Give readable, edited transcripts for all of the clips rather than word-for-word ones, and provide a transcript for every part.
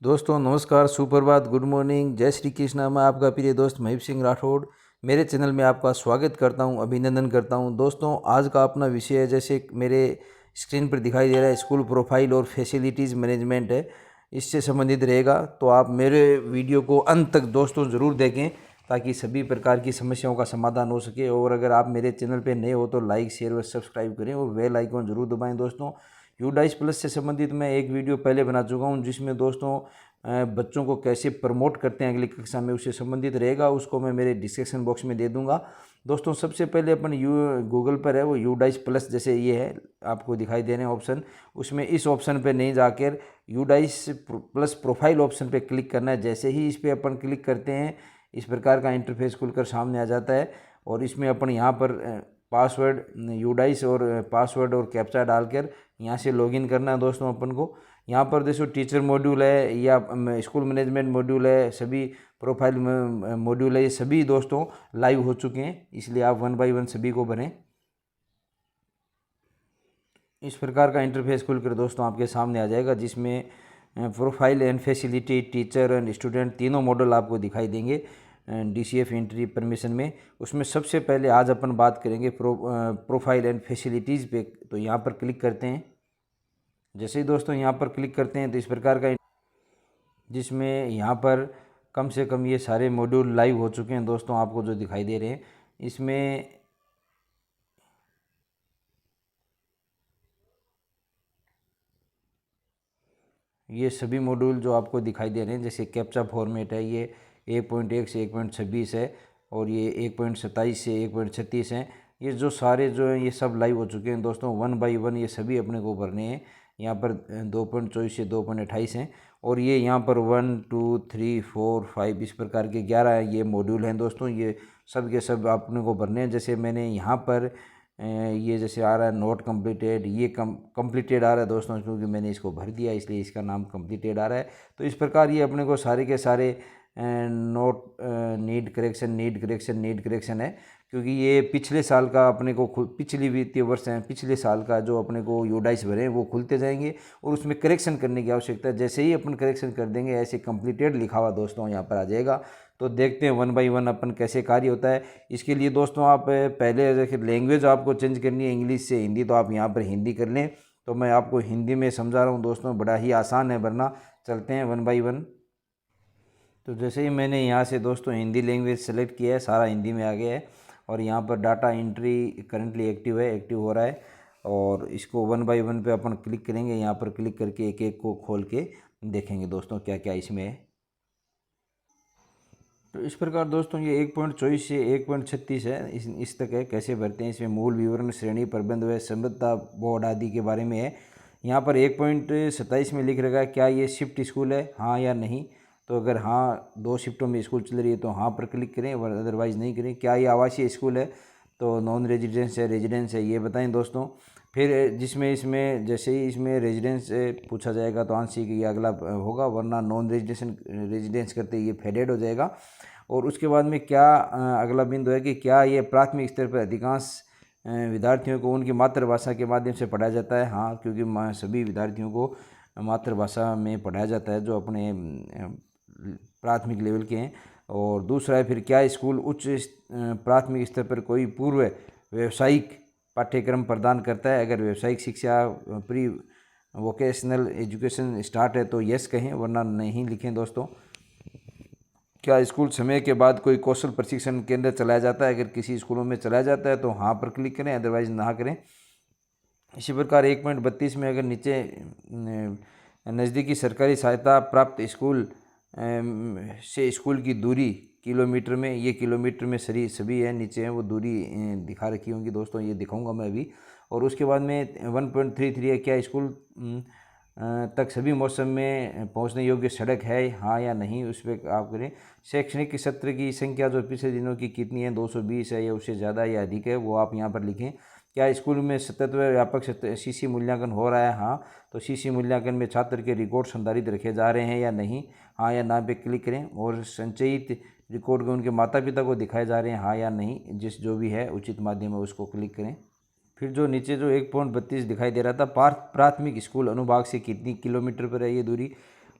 दोस्तों नमस्कार, सुप्रभात, गुड मॉर्निंग, जय श्री कृष्णा। मैं आपका प्रिय दोस्त महीप सिंह राठौड़ मेरे चैनल में आपका स्वागत करता हूं, अभिनंदन करता हूं। दोस्तों आज का अपना विषय है, जैसे मेरे स्क्रीन पर दिखाई दे रहा है, स्कूल प्रोफाइल और फैसिलिटीज़ मैनेजमेंट है। इससे संबंधित रहेगा, तो आप मेरे वीडियो को अंत तक दोस्तों ज़रूर देखें ताकि सभी प्रकार की समस्याओं का समाधान हो सके। और अगर आप मेरे चैनल पर नए हो तो लाइक, शेयर व सब्सक्राइब करें और बेल आइकन जरूर दबाएं। दोस्तों यूडाइस प्लस से संबंधित मैं एक वीडियो पहले बना चुका हूं, जिसमें दोस्तों बच्चों को कैसे प्रमोट करते हैं अगली कक्षा में, उससे संबंधित रहेगा। उसको मैं मेरे डिस्क्रिप्शन बॉक्स में दे दूंगा। दोस्तों सबसे पहले अपन गूगल पर है वो यूडाइस प्लस, जैसे ये है आपको दिखाई दे रहे हैं ऑप्शन, उसमें इस ऑप्शन पे नहीं जाकर यूडाइस प्लस प्रोफाइल ऑप्शन पे क्लिक करना है। जैसे ही इस पर अपन क्लिक करते हैं इस प्रकार का इंटरफेस खुलकर सामने आ जाता है। और इसमें अपन यहाँ पर पासवर्ड यूडाइस और पासवर्ड और कैप्चा डालकर यहाँ से लॉगिन करना है। दोस्तों अपन को यहाँ पर देखो टीचर मॉड्यूल है या स्कूल मैनेजमेंट मॉड्यूल है, सभी प्रोफाइल मॉड्यूल है, ये सभी दोस्तों लाइव हो चुके हैं, इसलिए आप 1 बाय 1 सभी को भरें। इस प्रकार का इंटरफेस खुलकर दोस्तों आपके सामने आ जाएगा, जिसमें profile and facility, teacher and student तीनों मॉडल आपको दिखाई देंगे DCF एंट्री परमिशन में। उसमें सबसे पहले आज अपन बात करेंगे प्रोफाइल एंड फैसिलिटीज़ पे। तो यहाँ पर क्लिक करते हैं। जैसे ही दोस्तों यहाँ पर क्लिक करते हैं तो इस प्रकार का, जिसमें यहाँ पर कम से कम ये सारे मॉड्यूल लाइव हो चुके हैं दोस्तों, आपको जो दिखाई दे रहे हैं। इसमें ये सभी मॉड्यूल जो आपको दिखाई दे रहे हैं, जैसे कैप्चा फॉर्मेट है, ये 1.1 से 1.26 है और ये 1.27 से 1.36 हैं। ये जो सारे जो हैं ये सब लाइव हो चुके हैं दोस्तों। 1 बाय 1 ये सभी अपने को भरने हैं। यहाँ पर 2.24 से 2.28 हैं और ये यहाँ पर 1 2 3 4 5 इस प्रकार के 11 ये मॉड्यूल हैं दोस्तों। ये सब के सब अपने को भरने हैं। जैसे मैंने यहाँ पर ये जैसे आ रहा है नोट कम्प्लीटेड, ये कम्प्लीटेड आ रहा है दोस्तों, क्योंकि मैंने इसको भर दिया इसलिए इसका नाम कम्प्लीटेड आ रहा है। तो इस प्रकार ये अपने को सारे के सारे नोट नीड करेक्शन है, क्योंकि ये पिछले साल का अपने को पिछली वित्तीय वर्ष है, पिछले साल का जो अपने को यूडाइस भरे हैं वो खुलते जाएंगे और उसमें करेक्शन करने की आवश्यकता है। जैसे ही अपन करेक्शन कर देंगे ऐसे कम्प्लीटेड लिखा हुआ दोस्तों यहाँ पर आ जाएगा। तो देखते हैं 1 बाय 1 अपन कैसे कार्य होता है। इसके लिए दोस्तों आप पहले देखिए, लैंग्वेज आपको चेंज करनी है इंग्लिश से हिंदी, तो आप यहाँ पर हिंदी कर लें। तो मैं आपको हिंदी में समझा रहा हूँ दोस्तों, बड़ा ही आसान है भरना। चलते हैं 1 बाय 1। तो जैसे ही मैंने यहाँ से दोस्तों हिंदी लैंग्वेज सेलेक्ट किया है, सारा हिंदी में आ गया है और यहाँ पर डाटा एंट्री करंटली एक्टिव है, एक्टिव हो रहा है। और इसको 1 बाय 1 पे अपन क्लिक करेंगे। यहाँ पर क्लिक करके एक एक को खोल के देखेंगे दोस्तों क्या क्या इसमें है। तो इस प्रकार दोस्तों ये 1.24 से 1.36 है, इस तक है। कैसे भरते हैं, इसमें मूल विवरण, श्रेणी, प्रबंध व संबद्धता, बोर्ड आदि के बारे में है। यहाँ पर 1.27 में लिख रखा है क्या ये शिफ्ट स्कूल है, हाँ या नहीं। तो अगर हाँ 2 शिफ्टों में स्कूल चल रही है तो हाँ पर क्लिक करें, अदरवाइज़ नहीं करें। क्या ये आवासीय स्कूल है, तो नॉन रेजिडेंस है, रेजिडेंस है, ये बताएं दोस्तों। फिर जिसमें इसमें जैसे ही इसमें रेजिडेंस पूछा जाएगा तो आंशिक ये अगला होगा, वरना नॉन रेजिडेंस करते ये फेडेड हो जाएगा। और उसके बाद में क्या अगला बिंदु है कि क्या ये प्राथमिक स्तर पर अधिकांश विद्यार्थियों को उनकी मातृभाषा के माध्यम से पढ़ाया जाता है, हाँ, क्योंकि सभी विद्यार्थियों को मातृभाषा में पढ़ाया जाता है जो अपने प्राथमिक लेवल के हैं। और दूसरा है फिर क्या स्कूल उच्च प्राथमिक स्तर पर कोई पूर्व व्यावसायिक पाठ्यक्रम प्रदान करता है। अगर व्यावसायिक शिक्षा प्री वोकेशनल एजुकेशन स्टार्ट है तो यस कहें, वरना नहीं लिखें दोस्तों। क्या स्कूल समय के बाद कोई कौशल प्रशिक्षण केंद्र चलाया जाता है, अगर किसी स्कूलों में चलाया जाता है तो हाँ पर क्लिक करें, अदरवाइज ना करें। इसी प्रकार 1.32 में अगर नीचे नज़दीकी सरकारी सहायता प्राप्त स्कूल से स्कूल की दूरी किलोमीटर में, ये किलोमीटर में सभी है, नीचे है वो दूरी दिखा रखी होंगी दोस्तों, ये दिखाऊंगा मैं अभी। और उसके बाद में 1.33 है क्या स्कूल तक सभी मौसम में पहुंचने योग्य सड़क है, हाँ या नहीं, उस पर आप करें। शैक्षणिक सत्र की संख्या जो पिछले दिनों की कितनी है, 220 है या उससे ज़्यादा या अधिक है, वो आप यहाँ पर लिखें। क्या स्कूल में सतत व व्यापक CC मूल्यांकन हो रहा है, हाँ, तो CC मूल्यांकन में छात्र के रिकॉर्ड संधारित रखे जा रहे हैं या नहीं, हाँ या ना पे क्लिक करें। और संचयित रिकॉर्ड उनके माता पिता को दिखाए जा रहे हैं, हाँ या नहीं, जो भी है उचित माध्यम है उसको क्लिक करें। फिर जो नीचे जो 1.32 दिखाई दे रहा था, प्राथमिक स्कूल अनुभाग से कितनी किलोमीटर पर है ये दूरी,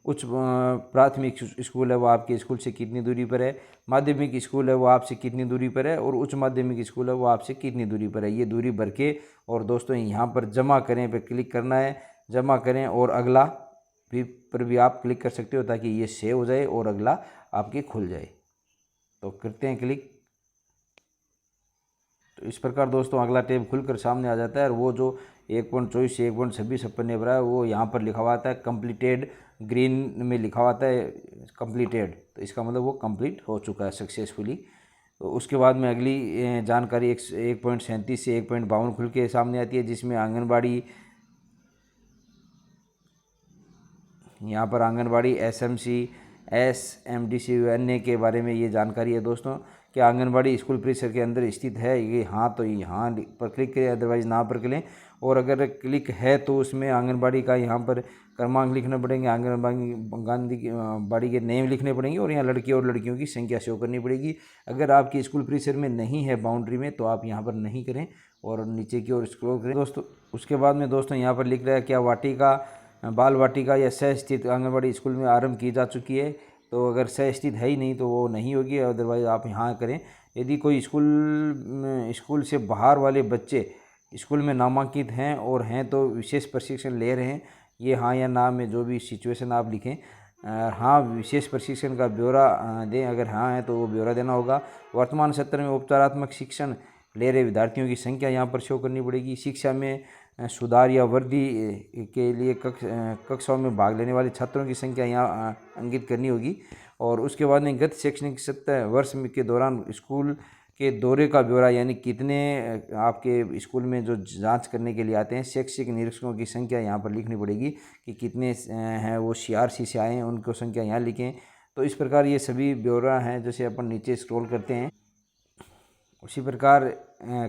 उच्च प्राथमिक स्कूल है वो आपके स्कूल से कितनी दूरी पर है, माध्यमिक स्कूल है वो आपसे कितनी दूरी पर है, और उच्च माध्यमिक स्कूल है वो आपसे कितनी दूरी पर है। ये दूरी भर के और दोस्तों यहाँ पर जमा करें पे क्लिक करना है, जमा करें और अगला भी पर भी आप क्लिक कर सकते हो ताकि ये सेव हो जाए और अगला आपके खुल जाए। तो करते हैं क्लिक। तो इस प्रकार दोस्तों अगला टैब खुलकर सामने आ जाता है, और वो जो 1.24 से 1.26 अपन ने भरा है वो यहाँ पर लिखा हुआ आता है कंप्लीटेड, ग्रीन में लिखा हुआ आता है कंप्लीटेड, तो इसका मतलब वो कंप्लीट हो चुका है सक्सेसफुली। तो उसके बाद में अगली जानकारी 1.37 से 1.52 खुल के सामने आती है, जिसमें आंगनबाड़ी, यहाँ पर आंगनबाड़ी SMC SMDC अन्य के बारे में ये जानकारी है दोस्तों कि आंगनबाड़ी स्कूल परिसर के अंदर स्थित है। ये हाँ तो यहाँ पर क्लिक करें, अदरवाइज़ ना पर करें। और अगर क्लिक है तो उसमें आंगनबाड़ी का यहाँ पर क्रमांक लिखने पड़ेंगे, आंगनबाड़ी के नेम लिखने पड़ेंगे, और यहाँ लड़के और लड़कियों की संख्या शो करनी पड़ेगी। अगर आपके स्कूल परिसर में नहीं है बाउंड्री में तो आप यहाँ पर नहीं करें और नीचे की ओर स्क्रॉल करें दोस्तों। उसके बाद में दोस्तों यहाँ पर लिख रहा है क्या वाटिका, बाल वाटिका या सह स्थित आंगनबाड़ी स्कूल में आरंभ की जा चुकी है। तो अगर सह स्थित है ही नहीं तो वो नहीं होगी, अदरवाइज़ आप यहाँ करें। यदि कोई स्कूल से बाहर वाले बच्चे स्कूल में नामांकित हैं और हैं तो विशेष प्रशिक्षण ले रहे हैं, ये हाँ या ना में जो भी सिचुएशन आप लिखें। हाँ विशेष प्रशिक्षण का ब्यौरा दें, अगर हाँ है तो वो ब्यौरा देना होगा। वर्तमान सत्र में उपचारात्मक शिक्षण ले रहे विद्यार्थियों की संख्या यहाँ पर शो करनी पड़ेगी। शिक्षा में सुधार या वृद्धि के लिए कक्षाओं में भाग लेने वाले छात्रों की संख्या यहाँ अंकित करनी होगी। और उसके बाद में गत शैक्षणिक सत्र वर्ष के दौरान स्कूल के दौरे का ब्यौरा, यानी कितने आपके स्कूल में जो जांच करने के लिए आते हैं शैक्षिक निरीक्षकों की संख्या यहाँ पर लिखनी पड़ेगी कि कितने हैं वो CRC से आए हैं, उनको संख्या यहाँ लिखें। तो इस प्रकार ये सभी ब्यौरा हैं। जैसे अपन नीचे स्क्रॉल करते हैं उसी प्रकार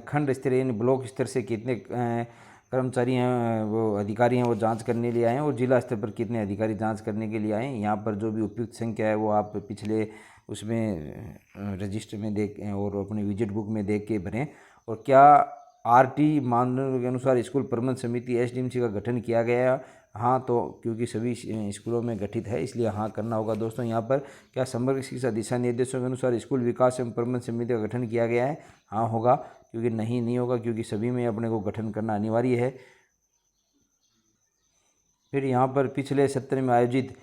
खंड स्तर यानी ब्लॉक स्तर से कितने कर्मचारी हैं वो अधिकारी हैं वो जांच करने लिए आए हैं, और जिला स्तर पर कितने अधिकारी जांच करने के लिए आए हैं। यहाँ पर जो भी उपयुक्त संख्या है वो आप पिछले उसमें रजिस्टर में देख और अपने विजिट बुक में देख के भरें। और क्या RT मानदंडों के अनुसार स्कूल प्रबंध समिति SDMC का गठन किया गया है? हाँ, तो क्योंकि सभी स्कूलों में गठित है इसलिए हाँ करना होगा दोस्तों। यहाँ पर क्या समग्र शिक्षा दिशा निर्देशों के अनुसार स्कूल विकास एवं प्रबंध समिति का गठन किया गया है? हाँ होगा, क्योंकि नहीं होगा क्योंकि सभी में अपने को गठन करना अनिवार्य है। फिर यहाँ पर पिछले सत्र में आयोजित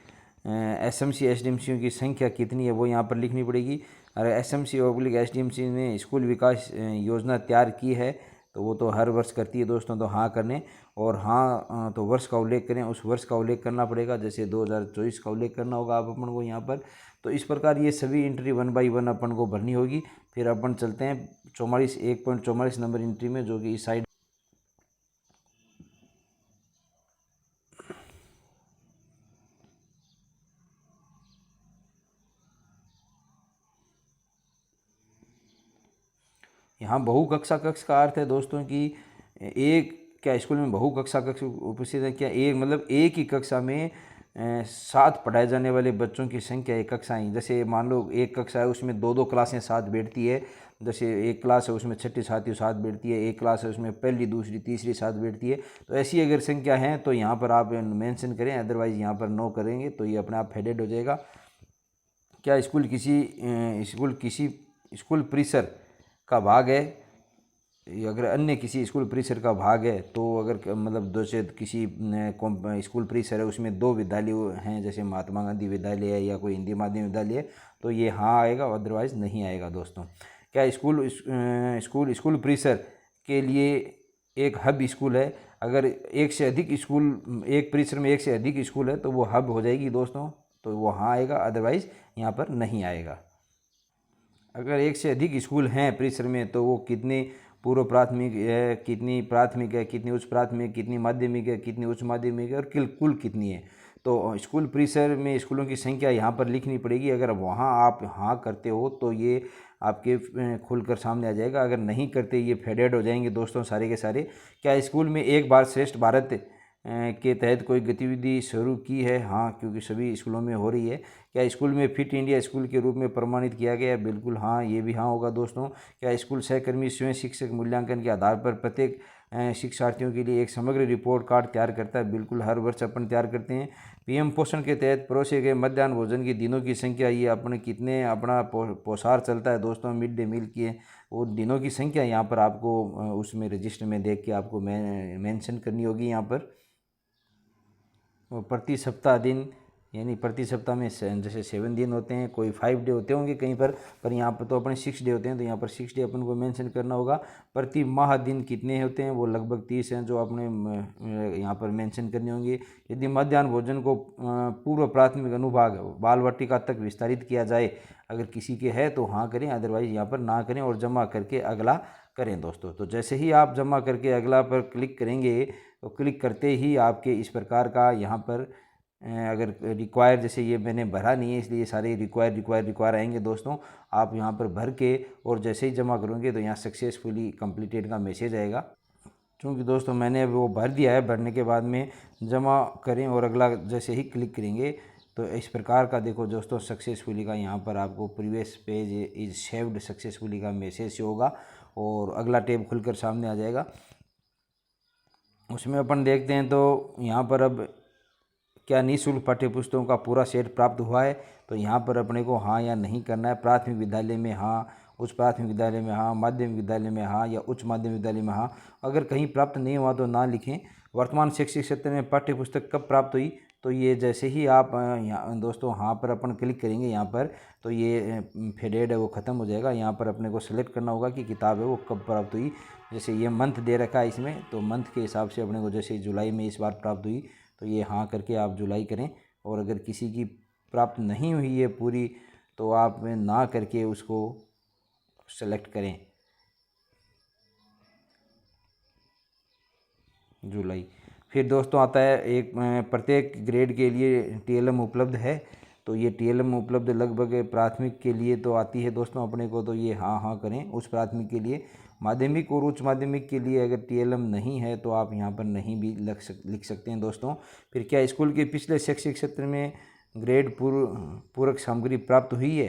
SMC SDMC की संख्या कितनी है वो यहाँ पर लिखनी पड़ेगी। अगर SMC/SDMC ने स्कूल विकास योजना तैयार की है तो वो तो हर वर्ष करती है दोस्तों, तो हाँ करने। और हाँ तो वर्ष का उल्लेख करें, उस वर्ष का उल्लेख करना पड़ेगा, जैसे 2024 का उल्लेख करना होगा आप अपन को यहाँ पर। तो इस प्रकार ये सभी एंट्री 1 बाई 1 अपन को भरनी होगी। फिर अपन चलते हैं 1.44 नंबर एंट्री में, जो कि इस साइड यहाँ बहुकक्षा कक्ष का अर्थ है दोस्तों कि एक क्या स्कूल में बहुकक्षा कक्ष उपस्थित है क्या? एक मतलब एक ही कक्षा में 7 पढ़ाए जाने वाले बच्चों की संख्या एक कक्षाएँ, जैसे मान लो एक कक्षा है उसमें 2 क्लासें साथ बैठती है। जैसे एक क्लास है उसमें 6ठी 7वीं साथ बैठती है, एक क्लास है उसमें 1ली 2री 3री साथ बैठती है। तो ऐसी अगर संख्या है तो यहाँ पर आप मेंशन करें, अदरवाइज़ यहाँ पर नो करेंगे तो ये अपने आप फेडेड हो जाएगा। क्या स्कूल परिसर का भाग है? अगर अन्य किसी स्कूल परिसर का भाग है तो अगर मतलब जैसे किसी स्कूल परिसर है उसमें 2 विद्यालय हैं, जैसे महात्मा गांधी विद्यालय है या कोई हिंदी माध्यम विद्यालय है, तो ये हाँ आएगा, अदरवाइज़ नहीं आएगा दोस्तों। क्या स्कूल परिसर के लिए एक हब स्कूल है? अगर एक परिसर में एक से अधिक स्कूल है तो वो हब हो जाएगी दोस्तों, तो वो हाँ आएगा, अदरवाइज़ यहाँ पर नहीं आएगा। अगर एक से अधिक स्कूल हैं परिसर में तो वो कितने पूर्व प्राथमिक है, कितनी प्राथमिक है, कितनी उच्च प्राथमिक, कितनी माध्यमिक है, कितनी उच्च माध्यमिक है, और कुल कितनी है। तो स्कूल परिसर में स्कूलों की संख्या यहाँ पर लिखनी पड़ेगी। अगर वहाँ आप हाँ करते हो तो ये आपके खुलकर सामने आ जाएगा, अगर नहीं करते ये फेडेड हो जाएंगे दोस्तों सारे के सारे। क्या स्कूल में एक बार श्रेष्ठ भारत के तहत कोई गतिविधि शुरू की है? हाँ, क्योंकि सभी स्कूलों में हो रही है। क्या स्कूल में फिट इंडिया स्कूल के रूप में प्रमाणित किया गया है? बिल्कुल हाँ, ये भी हाँ होगा दोस्तों। क्या स्कूल सहकर्मी स्वयं शिक्षक मूल्यांकन के आधार पर प्रत्येक शिक्षार्थियों के लिए एक समग्र रिपोर्ट कार्ड तैयार करता है। बिल्कुल हर वर्ष अपन तैयार करते हैं। पीएम पोषण के तहत परोसे गए मध्याह्न भोजन की दिनों की संख्या, ये अपने कितने अपना पोषार चलता है दोस्तों मिड डे मील की, वो दिनों की संख्या यहाँ पर आपको उसमें रजिस्टर में देख के आपको मेंशन करनी होगी यहाँ पर। और प्रति सप्ताह दिन, यानी प्रति सप्ताह में जैसे 7 दिन होते हैं, कोई 5 डे होते होंगे कहीं पर यहाँ पर तो अपने 6 डे होते हैं, तो यहाँ पर 6 डे अपन को मेंशन करना होगा। प्रति माह दिन कितने होते हैं, वो लगभग 30 हैं जो अपने यहाँ पर मेंशन करने होंगे। यदि मध्याह्न भोजन को पूर्व प्राथमिक अनुभाग बाल वाटिका तक विस्तारित किया जाए, अगर किसी के है तो हाँ करें, अदरवाइज यहाँ पर ना करें और जमा करके अगला करें दोस्तों। तो जैसे ही आप जमा करके अगला पर क्लिक करेंगे, तो क्लिक करते ही आपके इस प्रकार का यहाँ पर अगर रिक्वायर, जैसे ये मैंने भरा नहीं है इसलिए सारे रिक्वायर आएंगे दोस्तों। आप यहाँ पर भर के और जैसे ही जमा करोगे तो यहाँ सक्सेसफुली कंप्लीटेड का मैसेज आएगा। क्योंकि दोस्तों मैंने वो भर दिया है, भरने के बाद में जमा करें और अगला जैसे ही क्लिक करेंगे तो इस प्रकार का देखो दोस्तों सक्सेसफुली का यहाँ पर आपको previous page is saved successfully का मैसेज होगा और अगला टैब खुलकर सामने आ जाएगा। उसमें अपन देखते हैं तो यहाँ पर अब क्या निःशुल्क पाठ्यपुस्तकों का पूरा सेट प्राप्त हुआ है, तो यहाँ पर अपने को हाँ या नहीं करना है। प्राथमिक विद्यालय में हाँ, उच्च प्राथमिक विद्यालय में हाँ, माध्यमिक विद्यालय में हाँ या उच्च माध्यमिक विद्यालय में हाँ। अगर कहीं प्राप्त नहीं हुआ तो ना लिखें। वर्तमान शैक्षिक सत्र में पाठ्यपुस्तक कब प्राप्त हुई, तो ये जैसे ही आप यहाँ दोस्तों हाँ पर अपन क्लिक करेंगे यहाँ पर, तो ये फेडेड है वो ख़त्म हो जाएगा। यहाँ पर अपने को सेलेक्ट करना होगा कि किताब है वो कब प्राप्त हुई। जैसे ये मंथ दे रखा है इसमें, तो मंथ के हिसाब से अपने को जैसे जुलाई में इस बार प्राप्त हुई तो ये हाँ करके आप जुलाई करें। और अगर किसी की प्राप्त नहीं हुई है पूरी, तो आप ना करके उसको सेलेक्ट करें जुलाई। फिर दोस्तों आता है एक प्रत्येक ग्रेड के लिए टीएलएम उपलब्ध है, तो ये टीएलएम उपलब्ध लगभग प्राथमिक के लिए तो आती है दोस्तों अपने को, तो ये हाँ करें उस प्राथमिक के लिए। माध्यमिक और उच्च माध्यमिक के लिए अगर टीएलएम नहीं है तो आप यहाँ पर नहीं भी लिख सकते हैं दोस्तों। फिर क्या स्कूल के पिछले शैक्षिक सत्र में ग्रेड पूरक सामग्री प्राप्त हुई है,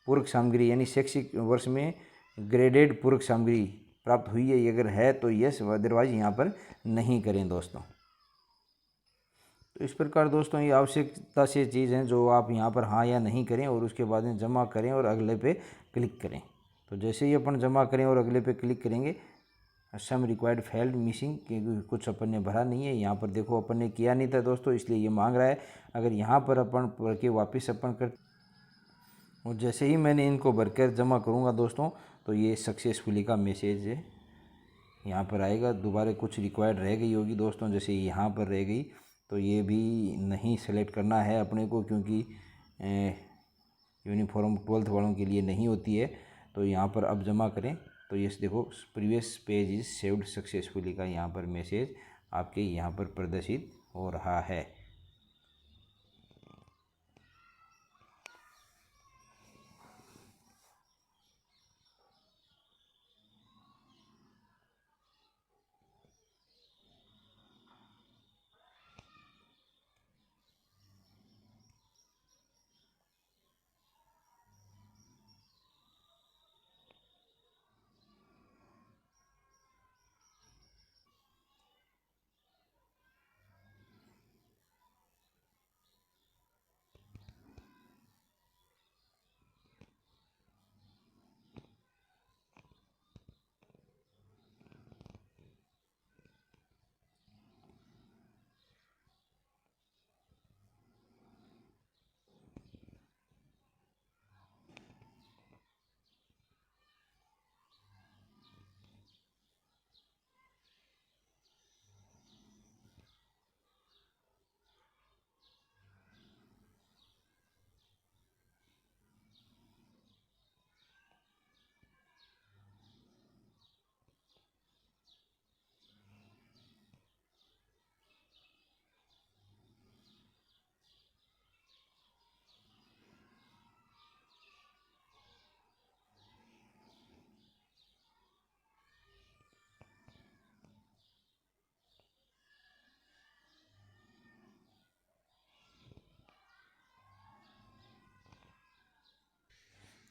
पूरक सामग्री यानी शैक्षिक वर्ष में ग्रेडेड पूरक सामग्री प्राप्त हुई है, अगर है तो यस, अदरवाइज यहाँ पर नहीं करें दोस्तों। तो इस प्रकार दोस्तों ये आवश्यकता से चीज़ हैं जो आप यहाँ पर हाँ या नहीं करें और उसके बाद में जमा करें और अगले पे क्लिक करें। तो जैसे ही अपन जमा करें और अगले पे क्लिक करेंगे, सम रिक्वायर्ड फेल्ड मिसिंग, क्योंकि कुछ अपन ने भरा नहीं है। यहाँ पर देखो अपन ने किया नहीं था दोस्तों, इसलिए ये मांग रहा है। अगर यहाँ पर अपन भर के वापस अपन कर, और जैसे ही मैंने इनको भरकर जमा करूँगा दोस्तों, तो ये सक्सेसफुली का मैसेज है यहाँ पर आएगा। दोबारा कुछ रिक्वायर्ड रह गई होगी दोस्तों, जैसे यहाँ पर रह गई, तो ये भी नहीं सेलेक्ट करना है अपने को, क्योंकि यूनिफॉर्म 12th वालों के लिए नहीं होती है। तो यहाँ पर अब जमा करें तो ये देखो previous page is saved successfully का यहाँ पर मैसेज आपके यहाँ पर प्रदर्शित हो रहा है।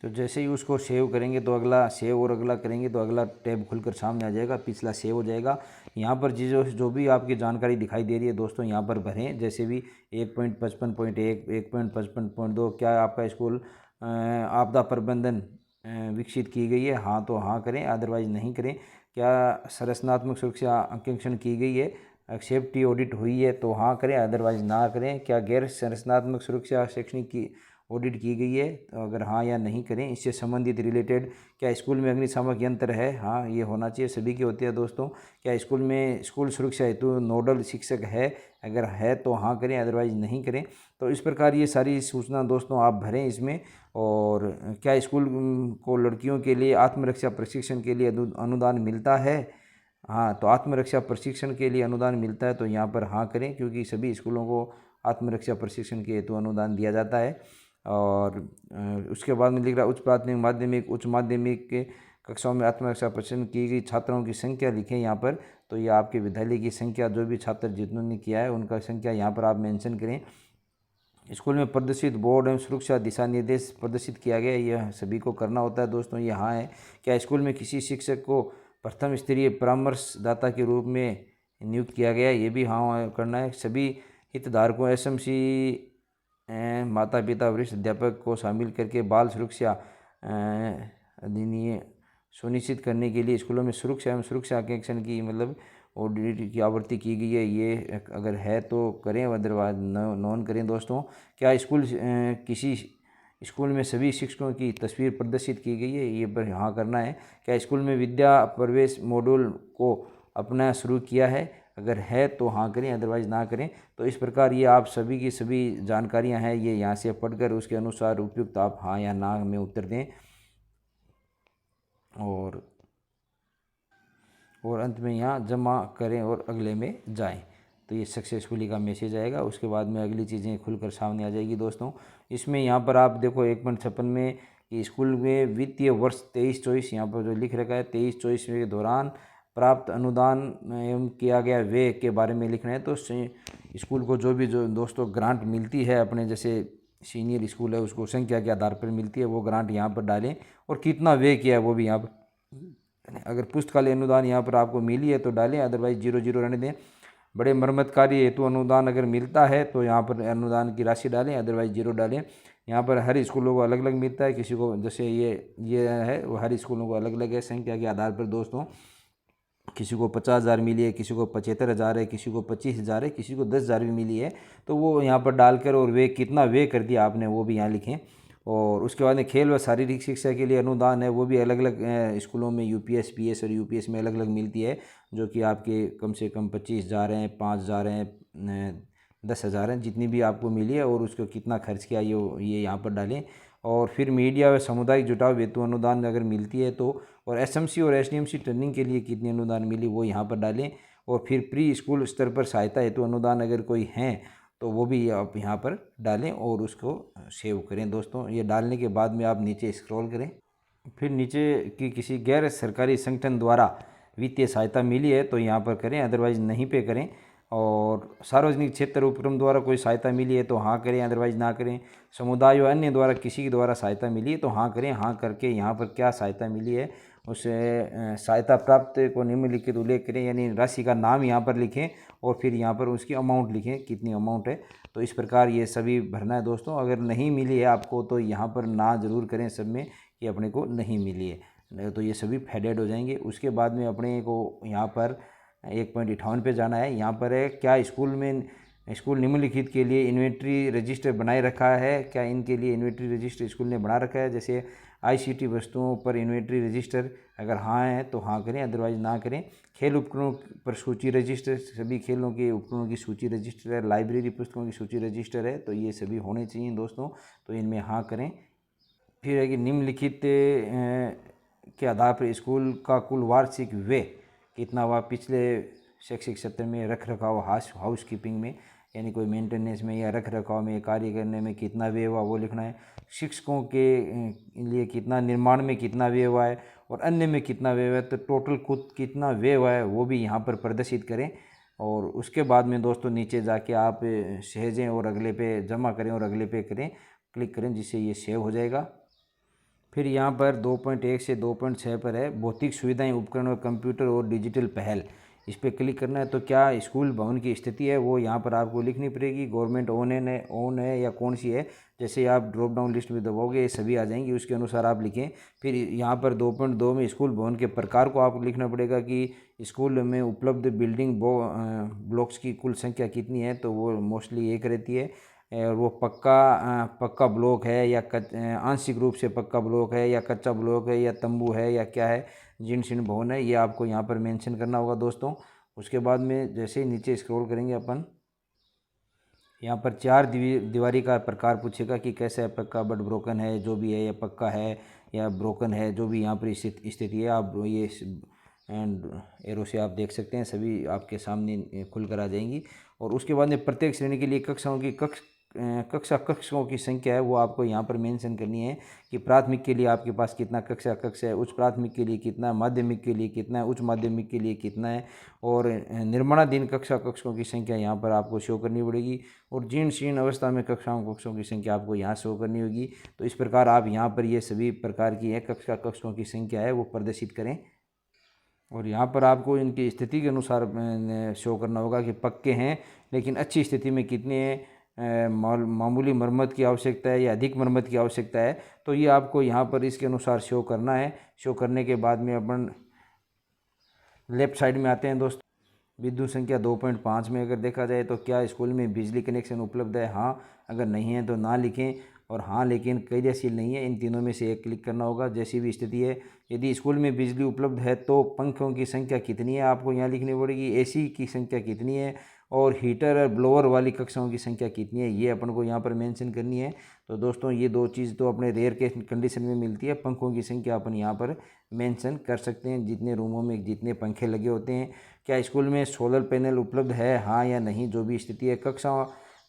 तो जैसे ही उसको सेव करेंगे तो अगला सेव और अगला करेंगे तो अगला टैब खुलकर सामने आ जाएगा, पिछला सेव हो जाएगा। यहाँ पर जो भी आपकी जानकारी दिखाई दे रही है दोस्तों यहाँ पर भरें। जैसे भी 1.55.1, 1.55.2 क्या आपका स्कूल आपदा प्रबंधन विकसित की गई है, हाँ तो हाँ करें, अदरवाइज नहीं करें। क्या संरचनात्मक सुरक्षा अंकेक्षण की गई है, सेफ्टी ऑडिट हुई है तो हाँ करें, अदरवाइज ना करें। क्या गैर संरचनात्मक सुरक्षा शैक्षणिक की ऑडिट की गई है, तो अगर हाँ या नहीं करें। इससे संबंधित रिलेटेड क्या स्कूल में अग्निशामक यंत्र है, हाँ ये होना चाहिए, सभी की होती है दोस्तों। क्या स्कूल में स्कूल सुरक्षा हेतु नोडल शिक्षक है, अगर है तो हाँ करें, अदरवाइज नहीं करें। तो इस प्रकार ये सारी सूचना दोस्तों आप भरें इसमें। और क्या स्कूल को लड़कियों के लिए आत्मरक्षा प्रशिक्षण के लिए अनुदान मिलता है, हाँ तो आत्मरक्षा प्रशिक्षण के लिए अनुदान मिलता है तो यहाँ पर हाँ करें, क्योंकि सभी स्कूलों को आत्मरक्षा प्रशिक्षण के हेतु अनुदान दिया जाता है। और उसके बाद में लिख रहा उच्च प्राथमिक माध्यमिक उच्च माध्यमिक के कक्षाओं में आत्मरक्षा प्रशिक्षण की गई छात्रों की संख्या लिखें यहाँ पर। तो ये आपके विद्यालय की संख्या, जो भी छात्र जिन्होंने किया है उनका संख्या यहाँ पर आप मेंशन करें। स्कूल में प्रदर्शित बोर्ड एवं सुरक्षा दिशा निर्देश प्रदर्शित किया गया, यह सभी को करना होता है दोस्तों, ये हाँ है। क्या स्कूल में किसी शिक्षक को प्रथम स्तरीय परामर्शदाता के रूप में नियुक्त किया गया, ये भी हाँ करना है। सभी हितधारकों एसएमसी माता पिता वरिष्ठ अध्यापक को शामिल करके बाल सुरक्षा अधिनियम सुनिश्चित करने के लिए स्कूलों में सुरक्षा एवं सुरक्षा अंकेक्षण की मतलब ऑडिट की आवृत्ति की गई है, ये अगर है तो करें, अदरवाइज नॉन करें दोस्तों। क्या स्कूल किसी स्कूल में सभी शिक्षकों की तस्वीर प्रदर्शित की गई है, ये पर हाँ करना है। क्या स्कूल में विद्या प्रवेश मॉड्यूल को अपना शुरू किया है, अगर है तो हाँ करें, अदरवाइज ना करें। तो इस प्रकार ये आप सभी की सभी जानकारियां हैं, ये यहाँ से पढ़कर उसके अनुसार उपयुक्त आप हाँ या ना में उत्तर दें। और अंत में यहाँ जमा करें और अगले में जाएं, तो ये सक्सेसफुली का मैसेज आएगा। उसके बाद में अगली चीज़ें खुलकर सामने आ जाएगी दोस्तों। इसमें यहाँ पर आप देखो 1.56 में कि स्कूल में वित्तीय वर्ष 23-24 यहाँ पर जो लिख रखा है 23-24 के दौरान प्राप्त अनुदान एवं किया गया व्यय के बारे में लिखना है। तो स्कूल को जो दोस्तों ग्रांट मिलती है अपने जैसे सीनियर स्कूल है उसको संख्या के आधार पर मिलती है, वो ग्रांट यहाँ पर डालें और कितना व्यय किया है वो भी यहाँ पर। अगर पुस्तकालय अनुदान यहाँ पर आपको मिली है तो डालें, अदरवाइज 0 रहने दें। बड़े मरम्मत कार्य हेतु अनुदान अगर मिलता है तो यहाँ पर अनुदान की राशि डालें, अदरवाइज 0 डालें। यहाँ पर हर स्कूलों को अलग अलग मिलता है, किसी को जैसे ये है वो हर स्कूलों को अलग अलग है संख्या के आधार पर दोस्तों। किसी को 50,000 मिली है, किसी को 75,000 है, किसी को 25,000 है, किसी को 10,000 भी मिली है। तो वो यहाँ पर डालकर और वे कितना वे कर दिया आपने वो भी यहाँ लिखें। और उसके बाद में खेल व शारीरिक शिक्षा के लिए अनुदान है, वो भी अलग अलग स्कूलों में यूपीएस पीएस और यूपीएस में अलग अलग मिलती है, जो कि आपके कम से कम 25,000 हैं, 5,000 हैं, 10,000 हैं, जितनी भी आपको मिली है और उसको कितना खर्च किया ये यहाँ पर डालें। और फिर मीडिया व सामुदायिक जुटाव हेतु अनुदान अगर मिलती है तो, और एसएमसी और एसडीएमसी ट्रेनिंग के लिए कितनी अनुदान मिली वो यहाँ पर डालें। और फिर प्री स्कूल स्तर पर सहायता हेतु अनुदान अगर कोई हैं तो वो भी आप यहाँ पर डालें और उसको सेव करें दोस्तों। ये डालने के बाद में आप नीचे स्क्रॉल करें, फिर नीचे कि किसी गैर सरकारी संगठन द्वारा वित्तीय सहायता मिली है तो यहाँ पर करें, अदरवाइज नहीं पे करें। और सार्वजनिक क्षेत्र उपक्रम द्वारा कोई सहायता मिली है तो हाँ करें, अदरवाइज ना करें। समुदाय व अन्य द्वारा किसी के द्वारा सहायता मिली है तो हाँ करें। हाँ करके यहाँ पर क्या सहायता मिली है उसे सहायता प्राप्त को निम्नलिखित उल्लेख करें, यानी राशि का नाम यहाँ पर लिखें और फिर यहाँ पर उसकी अमाउंट लिखें, कितनी अमाउंट है। तो इस प्रकार ये सभी भरना है दोस्तों। अगर नहीं मिली है आपको तो यहाँ पर ना ज़रूर करें सब में कि अपने को नहीं मिली है, तो ये सभी फेडेड हो जाएंगे। उसके बाद में अपने को यहाँ पर 1.58 पे जाना है। यहाँ पर है क्या स्कूल निम्नलिखित के लिए इन्वेंट्री रजिस्टर बनाए रखा है, क्या इनके लिए इन्वेंट्री रजिस्टर स्कूल ने बना रखा है। जैसे आईसीटी वस्तुओं पर इन्वेंट्री रजिस्टर, अगर हाँ है तो हाँ करें, अदरवाइज ना करें। खेल उपकरणों पर सूची रजिस्टर, सभी खेलों के उपकरणों की सूची रजिस्टर है। लाइब्रेरी पुस्तकों की सूची रजिस्टर है, तो ये सभी होने चाहिए दोस्तों, तो इनमें हाँ करें। फिर है कि निम्नलिखित के आधार पर स्कूल का कुल वार्षिक व्यय कितना हुआ पिछले शैक्षिक सत्र में, रख रखाव हाउस कीपिंग में यानी कोई मेंटेनेंस में या रख रखाव में कार्य करने में कितना व्यय हुआ वो लिखना है। शिक्षकों के लिए कितना, निर्माण में कितना व्यय हुआ है और अन्य में कितना व्यय हुआ है, तो टोटल कुल कितना व्यय हुआ है वो भी यहाँ पर प्रदर्शित करें। और उसके बाद में दोस्तों नीचे जाके आप सहेजें और अगले पे जमा करें और अगले पे करें, क्लिक करें, जिससे ये सेव हो जाएगा। फिर यहाँ पर 2.1 से 2.6 पर है भौतिक सुविधाएं, उपकरण और कंप्यूटर और डिजिटल पहल। इस पर क्लिक करना है। तो क्या स्कूल भवन की स्थिति है वो यहाँ पर आपको लिखनी पड़ेगी। गवर्नमेंट ओन है या कौन सी है, जैसे आप ड्रॉप डाउन लिस्ट में दबाओगे ये सभी आ जाएंगी, उसके अनुसार आप लिखें। फिर यहाँ पर 2.2 में स्कूल भवन के प्रकार को आपको लिखना पड़ेगा कि स्कूल में उपलब्ध बिल्डिंग ब्लॉक्स की कुल संख्या कितनी है, तो वो मोस्टली एक रहती है। और वो पक्का ब्लॉक है या आंशिक रूप से पक्का ब्लॉक है या कच्चा ब्लॉक है या तंबू है या क्या है, जीर्ण शीर्ण भवन है, ये आपको यहाँ पर मेंशन करना होगा दोस्तों। उसके बाद में जैसे ही नीचे स्क्रॉल करेंगे अपन, यहाँ पर 4 दीवारी का प्रकार पूछेगा कि कैसा है, पक्का बट ब्रोकन है, जो भी है, या पक्का है या ब्रोकन है, जो भी यहाँ पर स्थिति है। आप ये एंड एरो से आप देख सकते हैं, सभी आपके सामने खुल कर आ जाएंगी। और उसके बाद में प्रत्येक श्रेणी के लिए कक्षों की संख्या है वो आपको यहाँ पर मेंशन करनी है कि प्राथमिक के लिए आपके पास कितना कक्ष है, उच्च प्राथमिक के लिए कितना, माध्यमिक के लिए कितना है, उच्च माध्यमिक के लिए कितना है, और निर्माणाधीन कक्षों की संख्या यहाँ पर आपको शो करनी पड़ेगी। और जीर्ण शीर्ण अवस्था में कक्षों की संख्या आपको यहाँ शो करनी होगी। तो इस प्रकार आप यहाँ पर ये सभी प्रकार की है कक्षों की संख्या है वो प्रदर्शित करें। और यहाँ पर आपको इनकी स्थिति के अनुसार शो करना होगा कि पक्के हैं लेकिन अच्छी स्थिति में कितने हैं, मामूली मरम्मत की आवश्यकता है या अधिक मरम्मत की आवश्यकता है, तो ये आपको यहाँ पर इसके अनुसार शो करना है। शो करने के बाद में अपन लेफ्ट साइड में आते हैं दोस्तों। बिंदु संख्या 2.5 में अगर देखा जाए तो क्या स्कूल में बिजली कनेक्शन उपलब्ध है, हाँ, अगर नहीं है तो ना लिखें, और हाँ लेकिन क्रियाशील नहीं है, इन तीनों में से एक क्लिक करना होगा। जैसी भी स्थिति है, यदि स्कूल में बिजली उपलब्ध है तो पंखों की संख्या कितनी है आपको यहाँ लिखनी पड़ेगी, एसी की संख्या कितनी है, और हीटर और ब्लोअर वाली कक्षाओं की संख्या कितनी है, ये अपन को यहाँ पर मेंशन करनी है। तो दोस्तों ये दो चीज़ तो अपने रेयर के कंडीशन में मिलती है। पंखों की संख्या अपन यहाँ पर मेंशन कर सकते हैं, जितने रूमों में जितने पंखे लगे होते हैं। क्या स्कूल में सोलर पैनल उपलब्ध है, हाँ या नहीं, जो भी स्थिति है।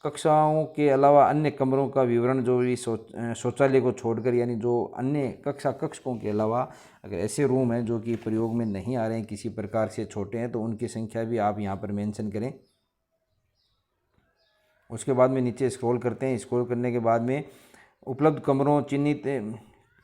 कक्षाओं के अलावा अन्य कमरों का विवरण, जो भी शौचालय को छोड़कर, यानी जो अन्य कक्षों के अलावा अगर ऐसे रूम हैं जो कि प्रयोग में नहीं आ रहे हैं, किसी प्रकार से छोटे हैं, तो उनकी संख्या भी आप यहाँ पर मेंशन करें। उसके बाद में नीचे स्क्रॉल करते हैं। स्क्रॉल करने के बाद में उपलब्ध कमरों चिन्हित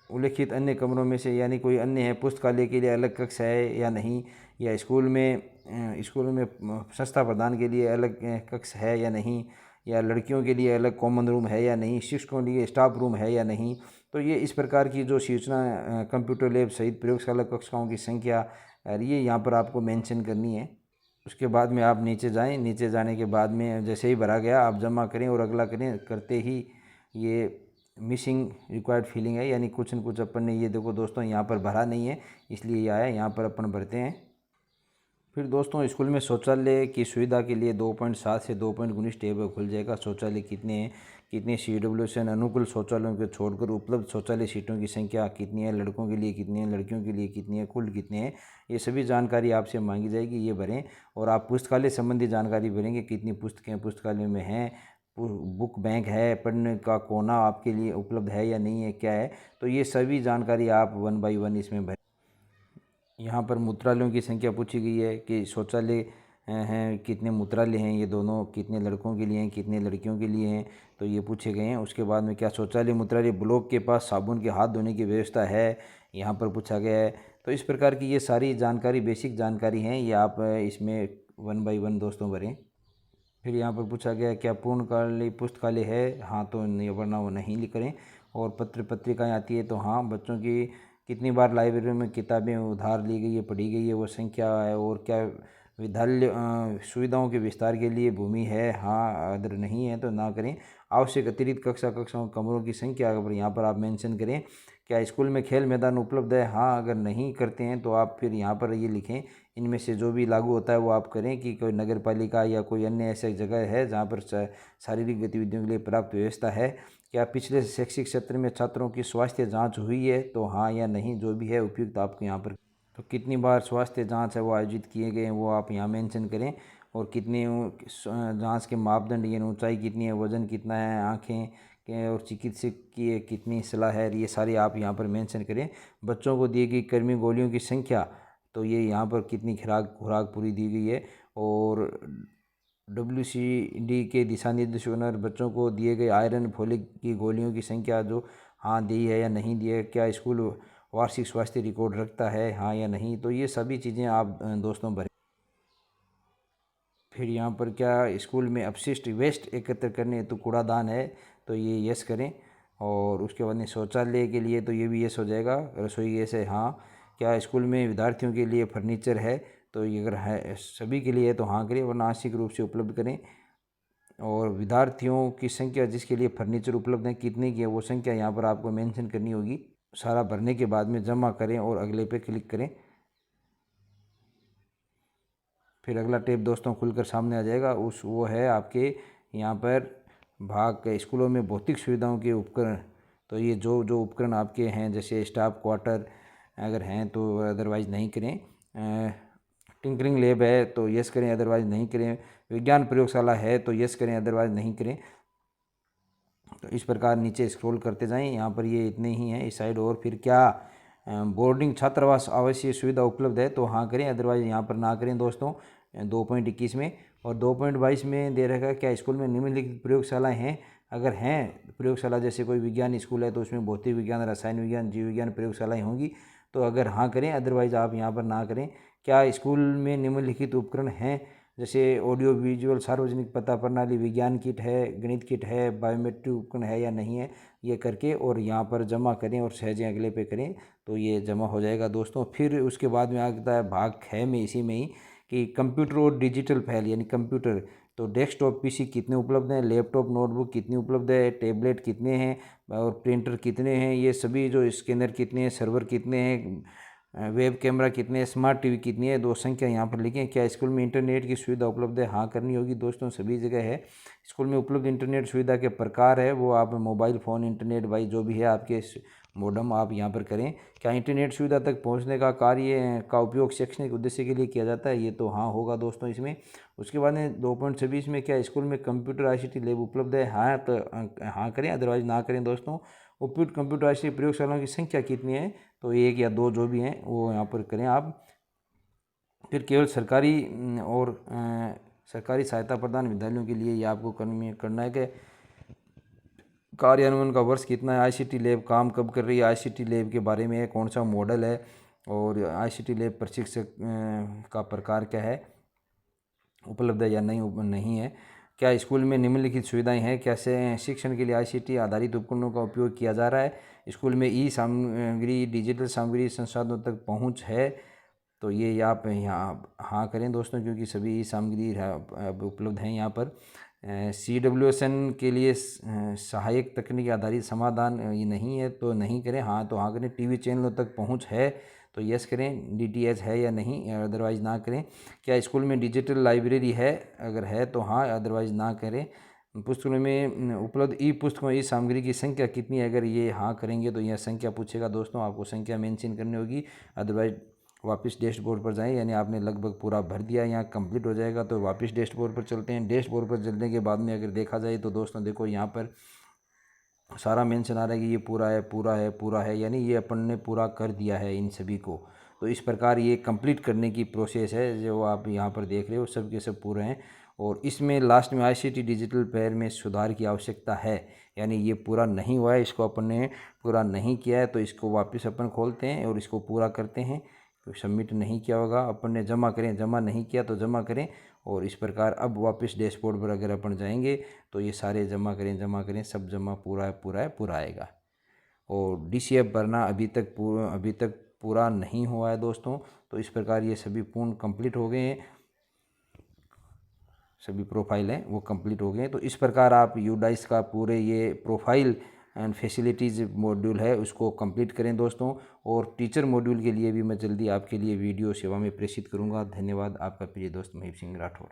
उल्लिखित अन्य कमरों में से, यानी कोई अन्य है, पुस्तकालय के लिए अलग कक्ष है या नहीं, या स्कूल में संस्था प्रदान के लिए अलग कक्ष है या नहीं, या लड़कियों के लिए अलग कॉमन रूम है या नहीं, शिक्षकों के लिए स्टाफ रूम है या नहीं। तो ये इस प्रकार की जो सूचना कंप्यूटर लैब सहित प्रयोगशाला कक्षाओं की संख्या ये यहाँ पर आपको मेंशन करनी है। उसके बाद में आप नीचे जाएं। नीचे जाने के बाद में जैसे ही भरा गया आप जमा करें और अगला करें। करते ही ये मिसिंग रिक्वायर्ड फीलिंग है, यानी कुछ न कुछ अपन ने, ये देखो दोस्तों यहाँ पर भरा नहीं है, इसलिए ये आया। यहाँ पर अपन भरते हैं। फिर दोस्तों स्कूल में शौचालय की सुविधा के लिए 2.7 से 2.19 टेब खुल जाएगा। शौचालय कितने हैं, कितने CWSN अनुकूल शौचालयों को छोड़कर उपलब्ध शौचालय सीटों की संख्या कितनी है, लड़कों के लिए कितनी है, लड़कियों के लिए कितनी है, कुल कितने हैं, ये सभी जानकारी आपसे मांगी जाएगी, ये भरें। और आप पुस्तकालय संबंधी जानकारी भरेंगे, कितनी पुस्तकें पुस्तकालय में हैं, बुक बैंक है, पढ़ने का कोना आपके लिए उपलब्ध है या नहीं है, क्या है। तो ये सभी जानकारी आप 1 बाय 1 इसमें भरें। यहाँ पर मूत्रालयों की संख्या पूछी गई है कि शौचालय हैं, कितने मूत्रालय हैं, ये दोनों कितने लड़कों के लिए हैं, कितने लड़कियों के लिए हैं, तो ये पूछे गए हैं। उसके बाद में क्या शौचालय मूत्रालय ब्लॉक के पास साबुन के हाथ धोने की व्यवस्था है, यहाँ पर पूछा गया है। तो इस प्रकार की ये सारी जानकारी बेसिक जानकारी हैं, ये आप इसमें 1 बाय 1 दोस्तों भरें। फिर यहाँ पर पूछा गया क्या पूर्णकालिक पुस्तकालय है, हाँ तो नहीं, वरना वो नहीं करें। और पत्रिकाएँ आती है तो हाँ। बच्चों की कितनी बार लाइब्रेरी में किताबें उधार ली गई है, पढ़ी गई है, वो संख्या है। और क्या विद्यालय सुविधाओं के विस्तार के लिए भूमि है, हाँ, अगर नहीं है तो ना करें। आवश्यक अतिरिक्त कक्षाओं कमरों की संख्या अगर यहाँ पर आप मेंशन करें। क्या स्कूल में खेल मैदान उपलब्ध है, हाँ, अगर नहीं करते हैं तो आप फिर यहाँ पर ये लिखें। इनमें से जो भी लागू होता है वो आप करें कि कोई नगर पालिका या कोई अन्य ऐसी जगह है जहाँ पर शारीरिक गतिविधियों के लिए पर्याप्त व्यवस्था है। क्या पिछले शैक्षिक सत्र में छात्रों की स्वास्थ्य जांच हुई है, तो हाँ या नहीं, जो भी है उपयुक्त आपको यहाँ पर। तो कितनी बार स्वास्थ्य जांच है वो आयोजित किए गए हैं वो आप यहाँ मेंशन करें। और कितने जांच के मापदंड, ये ऊंचाई कितनी है, वजन कितना है, आँखें के, और चिकित्सक की कितनी सलाह है, ये सारी आप यहाँ पर मेंशन करें। बच्चों को दी गई कृमि गोलियों की संख्या, तो ये यहाँ पर कितनी खुराक पूरी दी गई है। और WCD के दिशा निर्देशों और बच्चों को दिए गए आयरन फोलिक की गोलियों की संख्या, जो हाँ दी है या नहीं दी है, क्या स्कूल वार्षिक स्वास्थ्य रिकॉर्ड रखता है हाँ या नहीं, तो ये सभी चीज़ें आप दोस्तों भरें। फिर यहाँ पर क्या स्कूल में अपशिष्ट वेस्ट एकत्र करने हेतु कूड़ादान है, तो ये यस करें। और उसके बाद में शौचालय के लिए तो ये भी यस हो जाएगा। रसोई गैस है हाँ। क्या स्कूल में विद्यार्थियों के लिए फर्नीचर है, तो ये अगर है सभी के लिए है तो हाँ करें, वरना आंशिक रूप से उपलब्ध करें। और विद्यार्थियों की संख्या जिसके लिए फर्नीचर उपलब्ध है कितने की है, वो संख्या यहाँ पर आपको मेंशन करनी होगी। सारा भरने के बाद में जमा करें और अगले पे क्लिक करें। फिर अगला टैब दोस्तों खुलकर सामने आ जाएगा। वो है आपके यहाँ पर भाग के स्कूलों में भौतिक सुविधाओं के उपकरण। तो ये जो जो उपकरण आपके हैं, जैसे स्टाफ क्वार्टर अगर हैं तो अदरवाइज़ नहीं करें। टिंकरिंग लैब है तो यस करें, अदरवाइज़ नहीं करें। विज्ञान प्रयोगशाला है तो यस करें, अदरवाइज़ नहीं करें। तो इस प्रकार नीचे स्क्रॉल करते जाएं। यहाँ पर ये इतने ही हैं इस साइड। और फिर क्या बोर्डिंग छात्रावास आवासीय सुविधा उपलब्ध है, तो हाँ करें, अदरवाइज़ यहाँ पर ना करें दोस्तों। 2.21 में और 2.22 में दे रखा है क्या स्कूल में निम्नलिखित प्रयोगशालाएँ हैं। अगर हैं प्रयोगशाला, जैसे कोई विज्ञान स्कूल है तो उसमें भौतिक विज्ञान, रसायन विज्ञान, जीव विज्ञान प्रयोगशालाएँ होंगी, तो अगर हाँ करें, अदरवाइज़ आप यहाँ पर ना करें। क्या स्कूल में निम्नलिखित उपकरण हैं, जैसे ऑडियो विजुअल, सार्वजनिक पता प्रणाली, विज्ञान किट है, गणित किट है, बायोमेट्रिक उपकरण है या नहीं है, ये करके और यहाँ पर जमा करें और सहजे अगले पे करें, तो ये जमा हो जाएगा दोस्तों। फिर उसके बाद में आता है भाग 6 में इसी में ही कि कंप्यूटर और डिजिटल फाइल यानी कंप्यूटर, तो डेस्कटॉप पीसी कितने उपलब्ध हैं, लैपटॉप नोटबुक कितनी उपलब्ध है, टैबलेट कितने हैं और प्रिंटर कितने हैं, ये सभी जो स्कैनर कितने हैं, सर्वर कितने हैं, वेब कैमरा कितने, स्मार्ट टीवी कितनी है, 2 संख्या यहाँ पर लिखें। क्या स्कूल में इंटरनेट की सुविधा उपलब्ध है, हाँ करनी होगी दोस्तों, सभी जगह है। स्कूल में उपलब्ध इंटरनेट सुविधा के प्रकार है वो आप मोबाइल फ़ोन इंटरनेट भाई जो भी है आपके मोडम आप यहाँ पर करें। क्या इंटरनेट सुविधा तक पहुँचने का कार्य का उपयोग शैक्षणिक उद्देश्य के लिए किया जाता है, ये तो हाँ होगा दोस्तों इसमें। उसके बाद में 2.26 में क्या स्कूल में कंप्यूटर ICT लैब उपलब्ध है, हाँ तो हाँ करें, अदरवाइज ना करें दोस्तों। उपयुक्त कंप्यूटर ICT प्रयोगशालाओं की संख्या कितनी है, तो 1 या 2 जो भी हैं वो यहाँ पर करें आप। फिर केवल सरकारी और सरकारी सहायता प्रदान विद्यालयों के लिए ये आपको करना है कि कार्यान्वयन का वर्ष कितना है, ICT लैब काम कब कर रही है, ICT लैब के बारे में है, कौन सा मॉडल है और ICT लैब प्रशिक्षक का प्रकार क्या है, उपलब्ध है या नहीं है। क्या स्कूल में निम्नलिखित सुविधाएं हैं, कैसे शिक्षण के लिए ICT आधारित उपकरणों का उपयोग किया जा रहा है, स्कूल में ई सामग्री डिजिटल सामग्री संसाधनों तक पहुंच है, तो ये आप यहाँ हाँ करें दोस्तों, क्योंकि सभी सामग्री अब उपलब्ध हैं यहाँ पर। CWSN के लिए सहायक तकनीकी आधारित समाधान ये नहीं है तो नहीं करें, हाँ तो हाँ करें। TV चैनलों तक पहुँच है तो यस करें, DTH है या नहीं, अदरवाइज़ ना करें। क्या स्कूल में डिजिटल लाइब्रेरी है, अगर है तो हाँ, अदरवाइज़ ना करें। पुस्तकों में उपलब्ध ई पुस्तकों ई सामग्री की संख्या कितनी है, अगर ये हाँ करेंगे तो यह संख्या पूछेगा दोस्तों, आपको संख्या मेंशन करनी होगी। अदरवाइज वापस डैशबोर्ड पर जाएं, यानी आपने लगभग पूरा भर दिया, यहाँ कंप्लीट हो जाएगा तो वापस डैशबोर्ड पर चलते हैं। डैशबोर्ड पर चलने के बाद में अगर देखा जाए तो दोस्तों देखो यहाँ पर सारा मेंशन आ रहा है कि ये पूरा है पूरा है पूरा है, यानी ये अपन ने पूरा कर दिया है इन सभी को। तो इस प्रकार ये कंप्लीट करने की प्रोसेस है जो आप यहाँ पर देख रहे हो, सब के सब पूरे हैं। और इसमें लास्ट में ICT डिजिटल पैर में सुधार की आवश्यकता है, यानी ये पूरा नहीं हुआ है, इसको अपन ने पूरा नहीं किया है, तो इसको वापस अपन खोलते हैं और इसको पूरा करते हैं। तो सबमिट नहीं किया होगा अपन ने, जमा करें, जमा नहीं किया तो जमा करें। और इस प्रकार अब वापस डैशबोर्ड पर अगर अपन जाएंगे तो ये सारे जमा करें, सब जमा पूरा आएगा। और DCF भरना अभी तक पूरा नहीं हुआ है दोस्तों। तो इस प्रकार ये सभी पूर्ण कंप्लीट हो गए हैं, सभी प्रोफाइल हैं वो कंप्लीट हो गए हैं। तो इस प्रकार आप UDICE का पूरे ये प्रोफाइल एंड फैसिलिटीज़ मॉड्यूल है उसको कंप्लीट करें दोस्तों। और टीचर मॉड्यूल के लिए भी मैं जल्दी आपके लिए वीडियो सेवा में प्रेषित करूंगा। धन्यवाद, आपका प्रिय दोस्त महीप सिंह राठौड़।